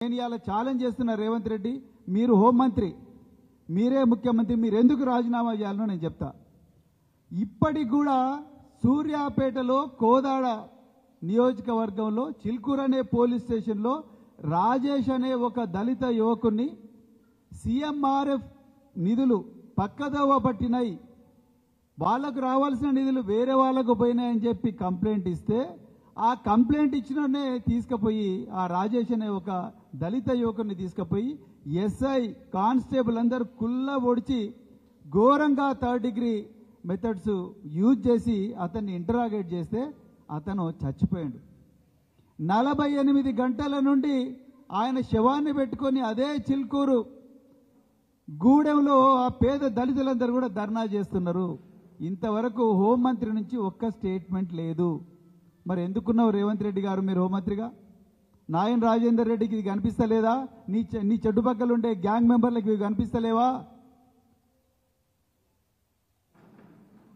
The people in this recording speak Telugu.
నేను ఇలా ఛాలెంజ్ చేస్తున్నా రేవంత్ రెడ్డి, మీరు హోంమంత్రి, మీరే ముఖ్యమంత్రి, మీరు ఎందుకు రాజీనామా చేయాలో నేను చెప్తా. ఇప్పటికి కూడా సూర్యాపేటలో కోదాడ నియోజకవర్గంలో చిల్కూర్ అనే పోలీస్ స్టేషన్లో రాజేష్ అనే ఒక దళిత యువకుని సీఎంఆర్ఎఫ్ నిధులు పక్కదోవ పట్టినాయి, వాళ్ళకు రావాల్సిన నిధులు వేరే వాళ్ళకు పోయినాయని చెప్పి కంప్లైంట్ ఇస్తే ఆ కంప్లైంట్ ఇచ్చిననే తీసుకుపోయి ఆ రాజేష్ అనే ఒక దళిత యువకుని తీసుకుపోయి ఎస్ఐ కానిస్టేబుల్ అందరూ కుల్ల ఒడిచి ఘోరంగా 3rd డిగ్రీ మెథడ్స్ యూజ్ చేసి అతన్ని ఇంటరాగేట్ చేస్తే అతను చచ్చిపోయాడు. 48 గంటల నుండి ఆయన శవాన్ని పెట్టుకొని అదే చిల్కూరు గూడెంలో ఆ పేద దళితులందరూ కూడా ధర్నా చేస్తున్నారు. ఇంతవరకు హోంమంత్రి నుంచి ఒక్క స్టేట్మెంట్ లేదు. మరి ఎందుకున్నావు రేవంత్ రెడ్డి గారు మీరు హోంమంత్రిగా? నాయన్ రాజేందర్ రెడ్డికి ఇది కనిపిస్తలేదా? నీ చెడ్డుపక్కలుండే గ్యాంగ్ మెంబర్లకు ఇవి కనిపిస్తలేవా?